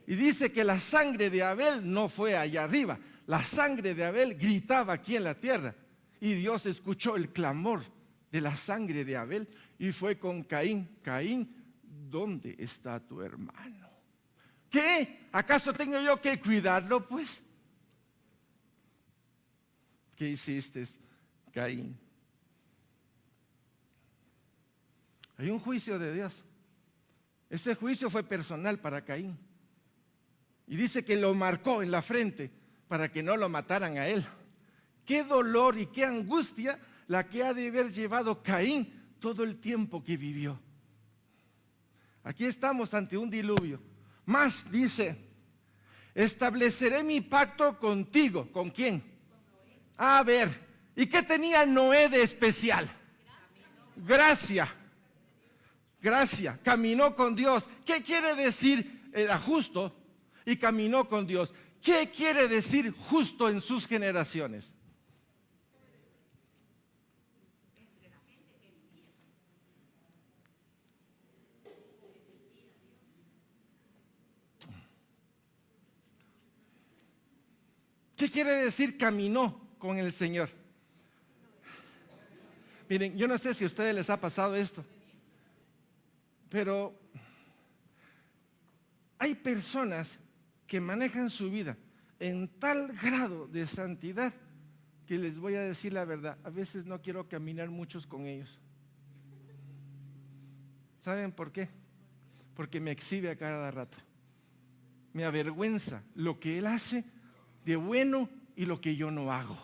Y dice que la sangre de Abel no fue allá arriba. La sangre de Abel gritaba aquí en la tierra. Y Dios escuchó el clamor de la sangre de Abel y fue con Caín. Caín, ¿dónde está tu hermano? ¿Qué? ¿Acaso tengo yo que cuidarlo, pues? ¿Qué hiciste, Caín? Hay un juicio de Dios. Ese juicio fue personal para Caín. Y dice que lo marcó en la frente para que no lo mataran a él. Qué dolor y qué angustia la que ha de haber llevado Caín todo el tiempo que vivió. Aquí estamos ante un diluvio. Más dice, estableceré mi pacto contigo. ¿Con quién? A ver, ¿y qué tenía Noé de especial? Gracia. Gracia. Caminó con Dios. ¿Qué quiere decir? Era justo y caminó con Dios. ¿Qué quiere decir justo en sus generaciones? ¿Qué quiere decir caminó con el Señor? Miren, yo no sé si a ustedes les ha pasado esto, pero hay personas que manejan su vida en tal grado de santidad que les voy a decir la verdad, a veces no quiero caminar muchos con ellos. ¿Saben por qué? Porque me exhibe a cada rato. Me avergüenza lo que él hace de bueno y lo que yo no hago.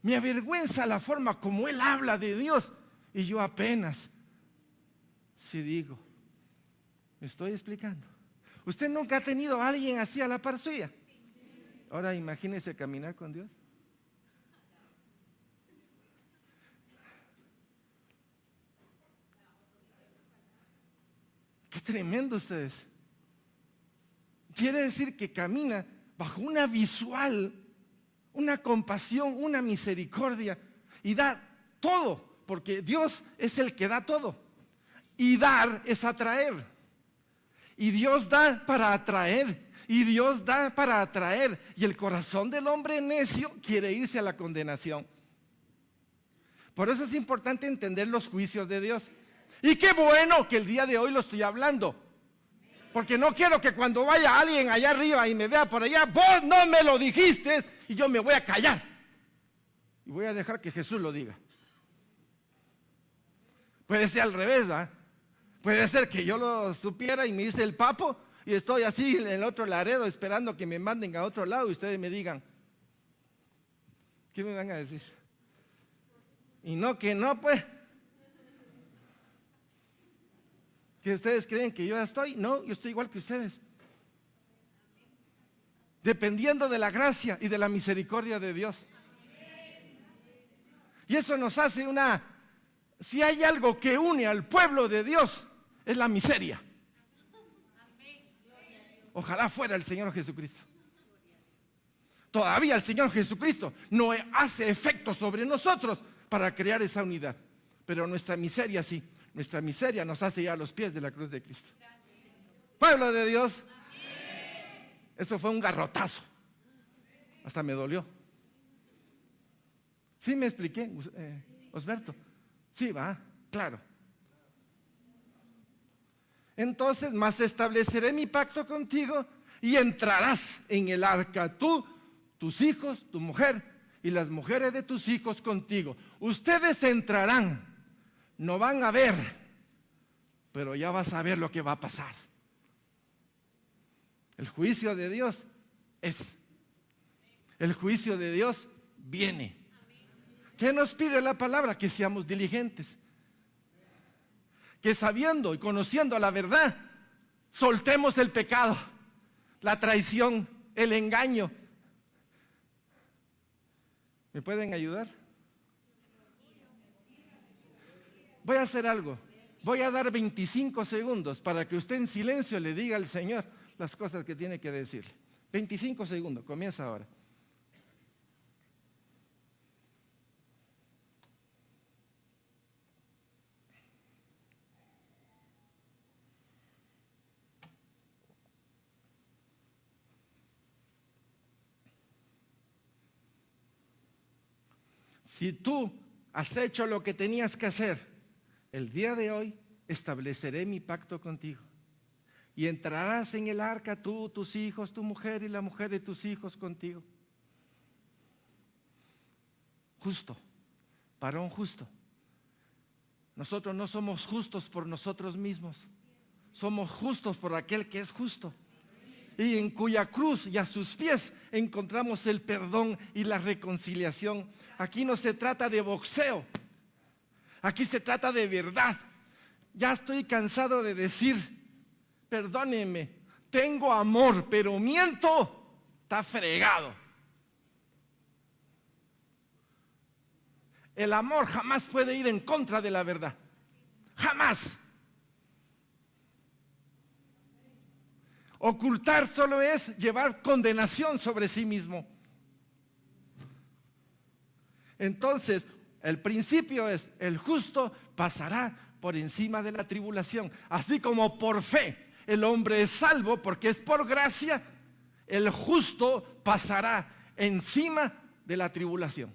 Me avergüenza la forma como Él habla de Dios y yo apenas si digo. ¿Me estoy explicando? ¿Usted nunca ha tenido a alguien así a la par suya? Ahora imagínese caminar con Dios. Qué tremendo ustedes. Quiere decir que camina bajo una visual, una compasión, una misericordia y da todo, porque Dios es el que da todo. Y dar es atraer. Y Dios da para atraer. Y Dios da para atraer. Y el corazón del hombre necio quiere irse a la condenación. Por eso es importante entender los juicios de Dios. Y qué bueno que el día de hoy lo estoy hablando. Porque no quiero que cuando vaya alguien allá arriba y me vea por allá, vos no me lo dijiste, y yo me voy a callar. Y voy a dejar que Jesús lo diga. Puede ser al revés, ¿verdad? Puede ser que yo lo supiera y me hice el papo y estoy así en el otro Laredo esperando que me manden a otro lado y ustedes me digan, ¿qué me van a decir? Y no, que no, pues. ¿Que ustedes creen que yo ya estoy? No, yo estoy igual que ustedes. Dependiendo de la gracia y de la misericordia de Dios. Y eso nos hace si hay algo que une al pueblo de Dios, es la miseria. Ojalá fuera el Señor Jesucristo. Todavía el Señor Jesucristo no hace efecto sobre nosotros para crear esa unidad. Pero nuestra miseria sí. Nuestra miseria nos hace ir a los pies de la cruz de Cristo. Pueblo de Dios. Eso fue un garrotazo. Hasta me dolió. ¿Sí me expliqué, Osberto? Sí, va, claro. Entonces, más estableceré mi pacto contigo y entrarás en el arca tú, tus hijos, tu mujer y las mujeres de tus hijos contigo. Ustedes entrarán, no van a ver, pero ya vas a ver lo que va a pasar. El juicio de Dios el juicio de Dios viene. ¿Qué nos pide la palabra? Que seamos diligentes. Que sabiendo y conociendo la verdad, soltemos el pecado, la traición, el engaño. ¿Me pueden ayudar? Voy a hacer algo. Voy a dar 25 segundos para que usted en silencio le diga al Señor las cosas que tiene que decirle. 25 segundos, comienza ahora. Si tú has hecho lo que tenías que hacer, el día de hoy estableceré mi pacto contigo. Y entrarás en el arca tú, tus hijos, tu mujer y la mujer de tus hijos contigo. Justo, varón justo. Nosotros no somos justos por nosotros mismos. Somos justos por aquel que es justo. Y en cuya cruz y a sus pies encontramos el perdón y la reconciliación. Aquí no se trata de boxeo. Aquí se trata de verdad. Ya estoy cansado de decir, perdónenme, tengo amor, pero miento, está fregado. El amor jamás puede ir en contra de la verdad. Jamás. Ocultar solo es llevar condenación sobre sí mismo. Entonces, el principio es, el justo pasará por encima de la tribulación. Así como por fe el hombre es salvo porque es por gracia, el justo pasará encima de la tribulación.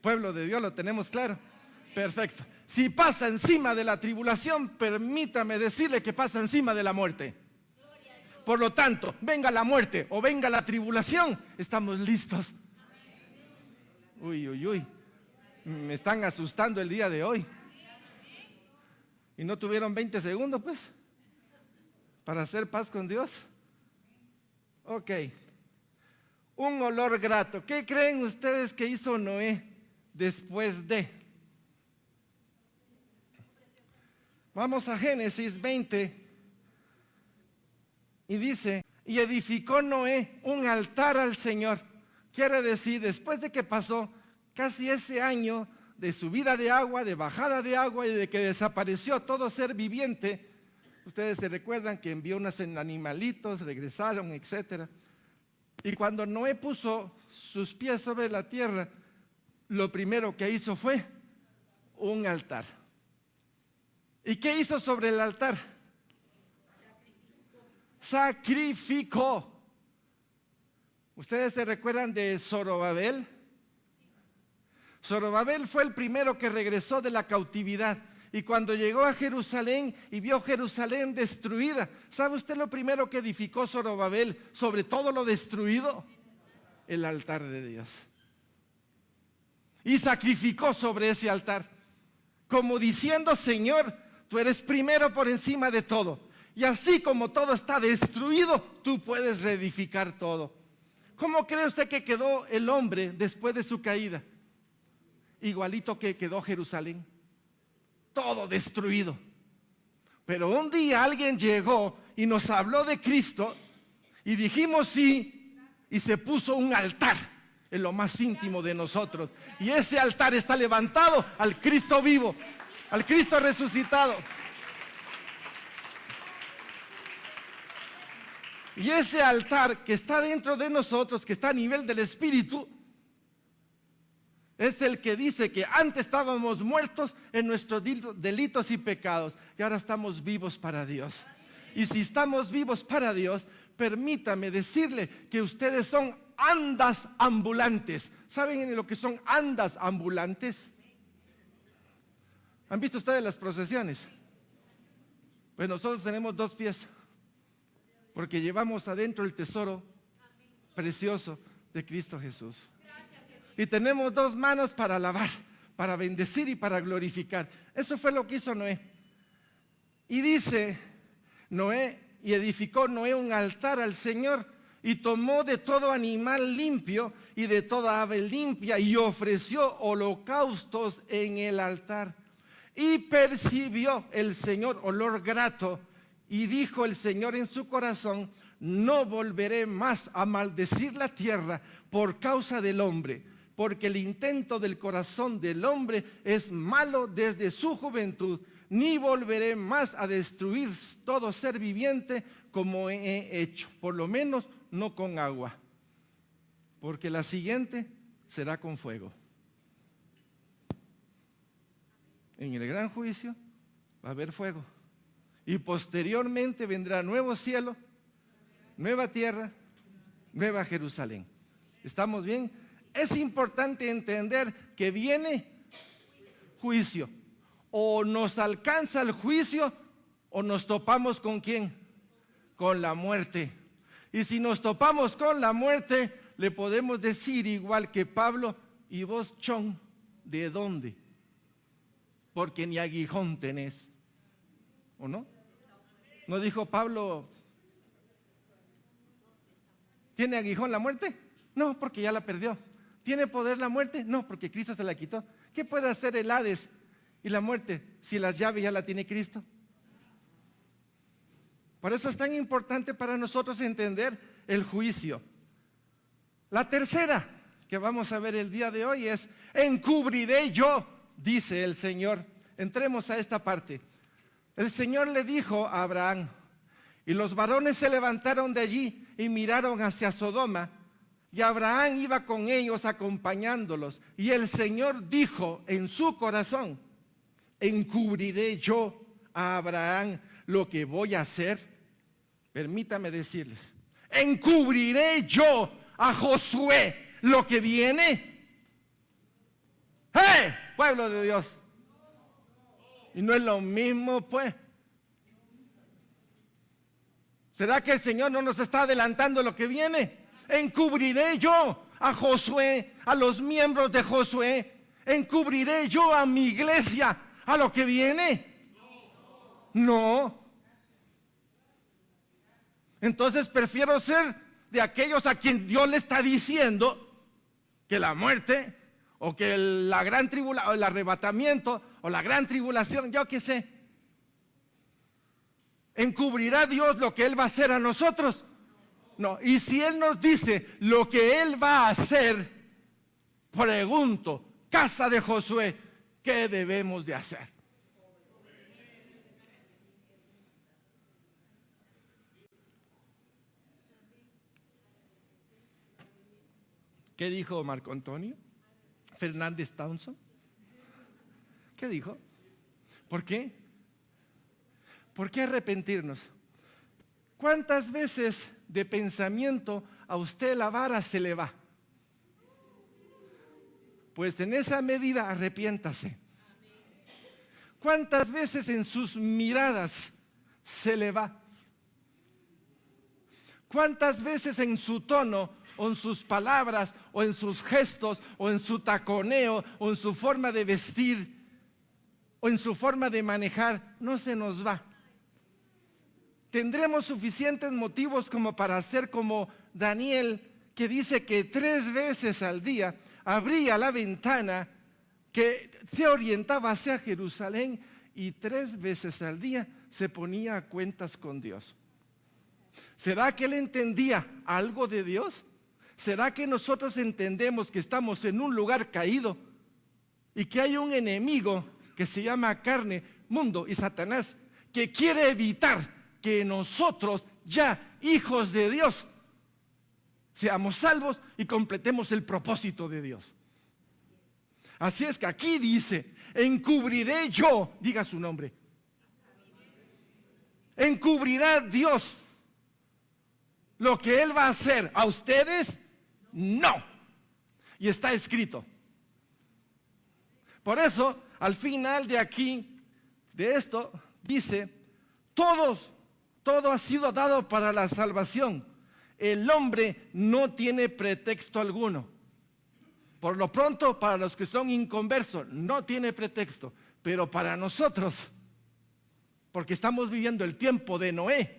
Pueblo de Dios, ¿lo tenemos claro? Perfecto. Si pasa encima de la tribulación, permítame decirle que pasa encima de la muerte. Por lo tanto, venga la muerte o venga la tribulación, estamos listos. Uy, uy, uy. Me están asustando el día de hoy. ¿Y no tuvieron 20 segundos, pues? Para hacer paz con Dios. Ok. un olor grato. ¿Qué creen ustedes que hizo Noé después de? Vamos a Génesis 20 y dice, y edificó Noé un altar al Señor. Quiere decir, después de que pasó casi ese año de subida de agua, de bajada de agua y de que desapareció todo ser viviente, ustedes se recuerdan que envió unos animalitos, regresaron, etcétera. Y cuando Noé puso sus pies sobre la tierra, lo primero que hizo fue un altar. ¿Y qué hizo sobre el altar? Sacrificó. ¿Ustedes se recuerdan de Zorobabel? Zorobabel fue el primero que regresó de la cautividad. Y cuando llegó a Jerusalén y vio Jerusalén destruida, ¿sabe usted lo primero que edificó Zorobabel sobre todo lo destruido? El altar de Dios. Y sacrificó sobre ese altar, como diciendo, Señor, tú eres primero por encima de todo. Y así como todo está destruido, tú puedes reedificar todo. ¿Cómo cree usted que quedó el hombre después de su caída? Igualito que quedó Jerusalén. Todo destruido. Pero un día alguien llegó y nos habló de Cristo y dijimos sí, y se puso un altar en lo más íntimo de nosotros. Y ese altar está levantado al Cristo vivo, al Cristo resucitado. Y ese altar que está dentro de nosotros, que está a nivel del Espíritu, es el que dice que antes estábamos muertos en nuestros delitos y pecados y ahora estamos vivos para Dios. Y si estamos vivos para Dios, permítame decirle que ustedes son andas ambulantes. ¿Saben lo que son andas ambulantes? ¿Han visto ustedes las procesiones? Pues nosotros tenemos 2 pies, porque llevamos adentro el tesoro precioso de Cristo Jesús. Y tenemos 2 manos para alabar, para bendecir y para glorificar. Eso fue lo que hizo Noé. Y dice Noé, y edificó Noé un altar al Señor, y tomó de todo animal limpio y de toda ave limpia, y ofreció holocaustos en el altar. Y percibió el Señor olor grato, y dijo el Señor en su corazón, no volveré más a maldecir la tierra por causa del hombre, porque el intento del corazón del hombre es malo desde su juventud, ni volveré más a destruir todo ser viviente como he hecho, por lo menos no con agua, porque la siguiente será con fuego. En el gran juicio va a haber fuego, y posteriormente vendrá nuevo cielo, nueva tierra, nueva Jerusalén. ¿Estamos bien? Es importante entender que viene juicio. O nos alcanza el juicio o nos topamos ¿con quién? Con la muerte. Y si nos topamos con la muerte, le podemos decir igual que Pablo, ¿y vos, chon, de dónde? Porque ni aguijón tenés. ¿O no? ¿No dijo Pablo, ¿tiene aguijón la muerte? No, porque ya la perdió. ¿Tiene poder la muerte? No, porque Cristo se la quitó. ¿Qué puede hacer el Hades y la muerte si las llaves ya la tiene Cristo? Por eso es tan importante para nosotros entender el juicio. La tercera que vamos a ver el día de hoy es, encubriré yo, dice el Señor. Entremos a esta parte. El Señor le dijo a Abraham, y los varones se levantaron de allí y miraron hacia Sodoma, y Abraham iba con ellos acompañándolos. Y el Señor dijo en su corazón, encubriré yo a Abraham lo que voy a hacer. Permítame decirles, encubriré yo a Josué lo que viene. ¡Hey! Pueblo de Dios. Y no es lo mismo, pues. ¿Será que el Señor no nos está adelantando lo que viene? Encubriré yo a Josué, a los miembros de Josué. Encubriré yo a mi iglesia a lo que viene. No. Entonces prefiero ser de aquellos a quien Dios le está diciendo que la muerte o que la gran tribulación, el arrebatamiento o la gran tribulación, yo qué sé, ¿encubrirá Dios lo que Él va a hacer a nosotros? No, y si Él nos dice lo que Él va a hacer, pregunto, casa de Josué, ¿qué debemos de hacer? ¿Qué dijo Marco Antonio Fernández Townsend? ¿Qué dijo? ¿Por qué? ¿Por qué arrepentirnos? ¿Cuántas veces de pensamiento a usted la vara se le va? Pues en esa medida arrepiéntase. ¿Cuántas veces en sus miradas se le va? ¿Cuántas veces en su tono o en sus palabras o en sus gestos o en su taconeo o en su forma de vestir o en su forma de manejar no se nos va? Tendremos suficientes motivos como para hacer como Daniel, que dice que 3 veces al día abría la ventana que se orientaba hacia Jerusalén y 3 veces al día se ponía a cuentas con Dios. ¿Será que él entendía algo de Dios? ¿Será que nosotros entendemos que estamos en un lugar caído y que hay un enemigo que se llama carne, mundo y Satanás, que quiere evitar que nosotros, ya hijos de Dios, seamos salvos y completemos el propósito de Dios? Así es que aquí dice, encubriré yo, diga su nombre, encubrirá Dios lo que Él va a hacer a ustedes. No. Y está escrito. Por eso, al final de aquí, de esto, dice, todo ha sido dado para la salvación. El hombre no tiene pretexto alguno. Por lo pronto, para los que son inconversos, no tiene pretexto. Pero para nosotros, porque estamos viviendo el tiempo de Noé,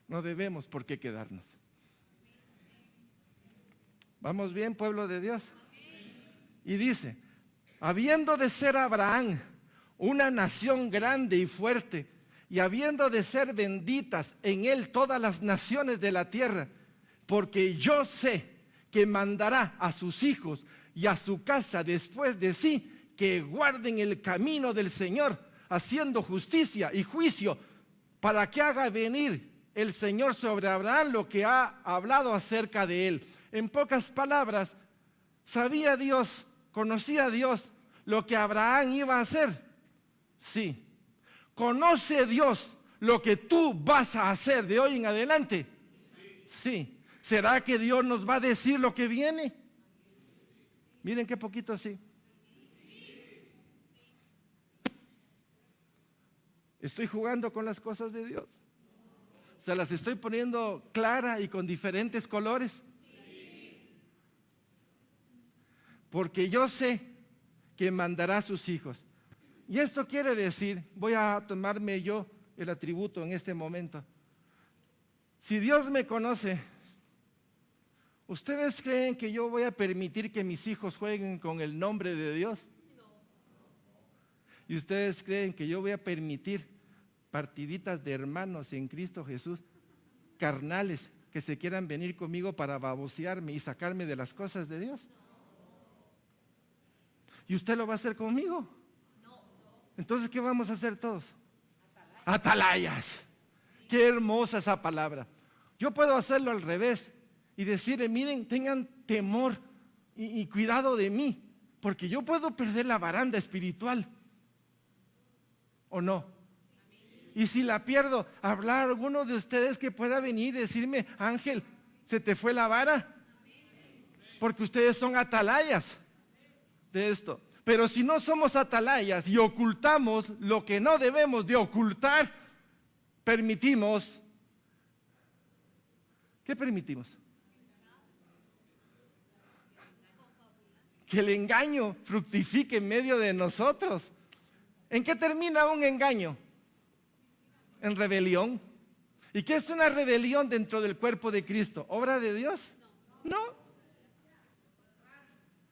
no debemos por qué quedarnos. ¿Vamos bien, pueblo de Dios? Y dice, habiendo de ser Abraham una nación grande y fuerte, y habiendo de ser benditas en él todas las naciones de la tierra, porque yo sé que mandará a sus hijos y a su casa después de sí, que guarden el camino del Señor, haciendo justicia y juicio, para que haga venir el Señor sobre Abraham lo que ha hablado acerca de él. En pocas palabras, sabía Dios, conocía Dios lo que Abraham iba a hacer. Sí. ¿Conoce Dios lo que tú vas a hacer de hoy en adelante? Sí. ¿Será que Dios nos va a decir lo que viene? Miren qué poquito así. Estoy jugando con las cosas de Dios. Se las estoy poniendo clara y con diferentes colores. Porque yo sé que mandará a sus hijos. Y esto quiere decir, voy a tomarme yo el atributo en este momento. Si Dios me conoce, ¿ustedes creen que yo voy a permitir que mis hijos jueguen con el nombre de Dios? ¿Y ustedes creen que yo voy a permitir partiditas de hermanos en Cristo Jesús, carnales, que se quieran venir conmigo para babosearme y sacarme de las cosas de Dios? ¿Y usted lo va a hacer conmigo? Entonces, ¿qué vamos a hacer todos? Atalayas. Qué hermosa esa palabra. Yo puedo hacerlo al revés y decirle, miren, tengan temor y cuidado de mí, porque yo puedo perder la baranda espiritual, ¿o no? Y si la pierdo, hablar a alguno de ustedes que pueda venir y decirme, Ángel, ¿se te fue la vara? Porque ustedes son atalayas de esto. Pero si no somos atalayas y ocultamos lo que no debemos de ocultar, permitimos. ¿Qué permitimos? Que el engaño fructifique en medio de nosotros. ¿En qué termina un engaño? En rebelión. ¿Y qué es una rebelión dentro del cuerpo de Cristo? ¿Obra de Dios? No.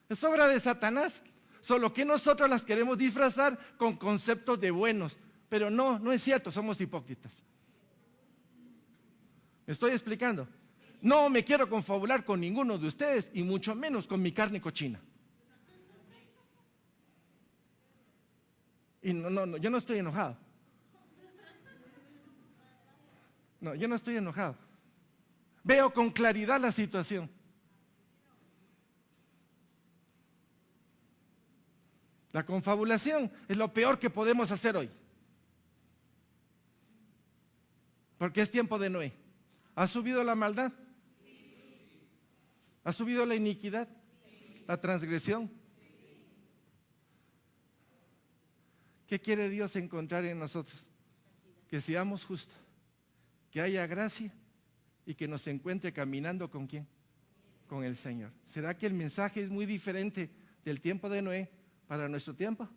Es obra de Satanás. Solo que nosotros las queremos disfrazar con conceptos de buenos. Pero no, no es cierto, somos hipócritas. ¿Me estoy explicando? No me quiero confabular con ninguno de ustedes y mucho menos con mi carne cochina. Y no, yo no estoy enojado. No, yo no estoy enojado. Veo con claridad la situación. La confabulación es lo peor que podemos hacer hoy. Porque es tiempo de Noé. ¿Ha subido la maldad? ¿Ha subido la iniquidad? ¿La transgresión? ¿Qué quiere Dios encontrar en nosotros? Que seamos justos, que haya gracia y que nos encuentre caminando ¿con quién? Con el Señor. ¿Será que el mensaje es muy diferente del tiempo de Noé para nuestro tiempo?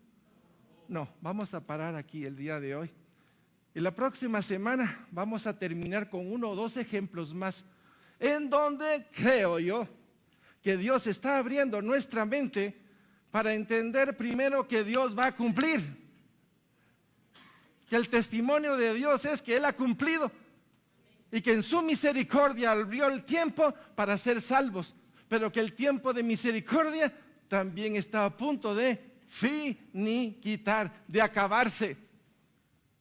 No, vamos a parar aquí el día de hoy. Y la próxima semana vamos a terminar con 1 o 2 ejemplos más, en donde creo yo que Dios está abriendo nuestra mente para entender primero que Dios va a cumplir. Que el testimonio de Dios es que Él ha cumplido y que en su misericordia abrió el tiempo para ser salvos, pero que el tiempo de misericordia también está a punto de finiquitar, de acabarse.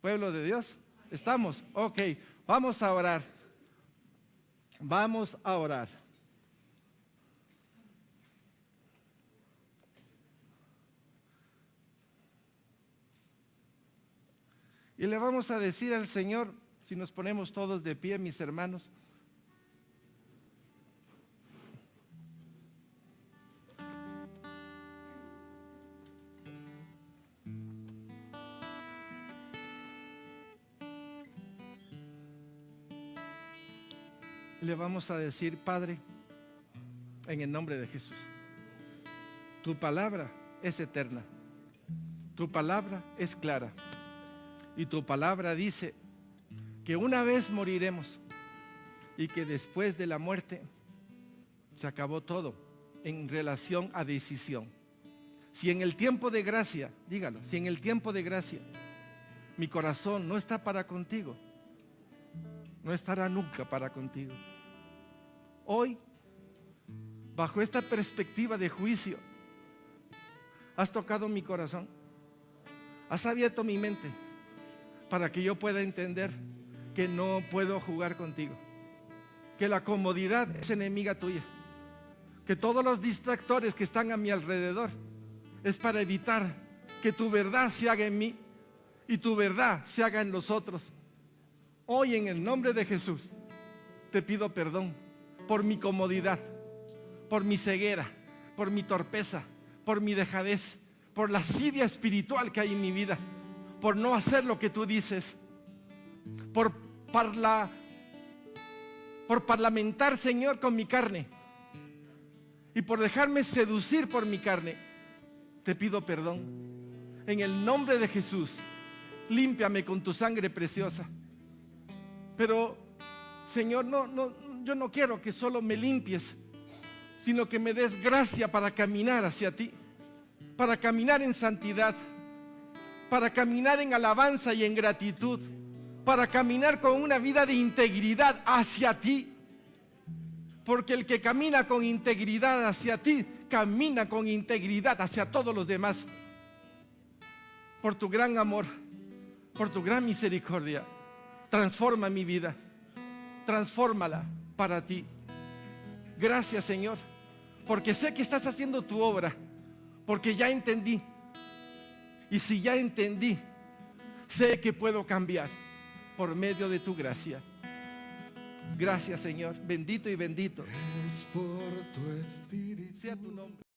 Pueblo de Dios, ¿estamos? Ok, vamos a orar. Vamos a orar. Y le vamos a decir al Señor, si nos ponemos todos de pie, mis hermanos. Le vamos a decir, Padre, en el nombre de Jesús, tu palabra es eterna, tu palabra es clara y tu palabra dice que una vez moriremos y que después de la muerte se acabó todo en relación a decisión. Si en el tiempo de gracia, dígalo, si en el tiempo de gracia mi corazón no está para contigo, no estará nunca para contigo. Hoy, bajo esta perspectiva de juicio, has tocado mi corazón, has abierto mi mente para que yo pueda entender que no puedo jugar contigo, que la comodidad es enemiga tuya, que todos los distractores que están a mi alrededor es para evitar que tu verdad se haga en mí y tu verdad se haga en los otros. Hoy, en el nombre de Jesús, te pido perdón por mi comodidad, por mi ceguera, por mi torpeza, por mi dejadez, por la asidia espiritual que hay en mi vida, por no hacer lo que tú dices, por parlamentar, Señor, con mi carne y por dejarme seducir por mi carne. Te pido perdón. En el nombre de Jesús, límpiame con tu sangre preciosa. Pero, Señor, yo no quiero que solo me limpies, sino que me des gracia para caminar hacia ti, para caminar en santidad, para caminar en alabanza y en gratitud, para caminar con una vida de integridad hacia ti. Porque el que camina con integridad hacia ti, camina con integridad hacia todos los demás. Por tu gran amor, por tu gran misericordia, transforma mi vida, transfórmala para ti. Gracias, Señor, porque sé que estás haciendo tu obra, porque ya entendí. Y si ya entendí, sé que puedo cambiar por medio de tu gracia. Gracias, Señor, bendito y bendito Es por tu espíritu. sea tu nombre.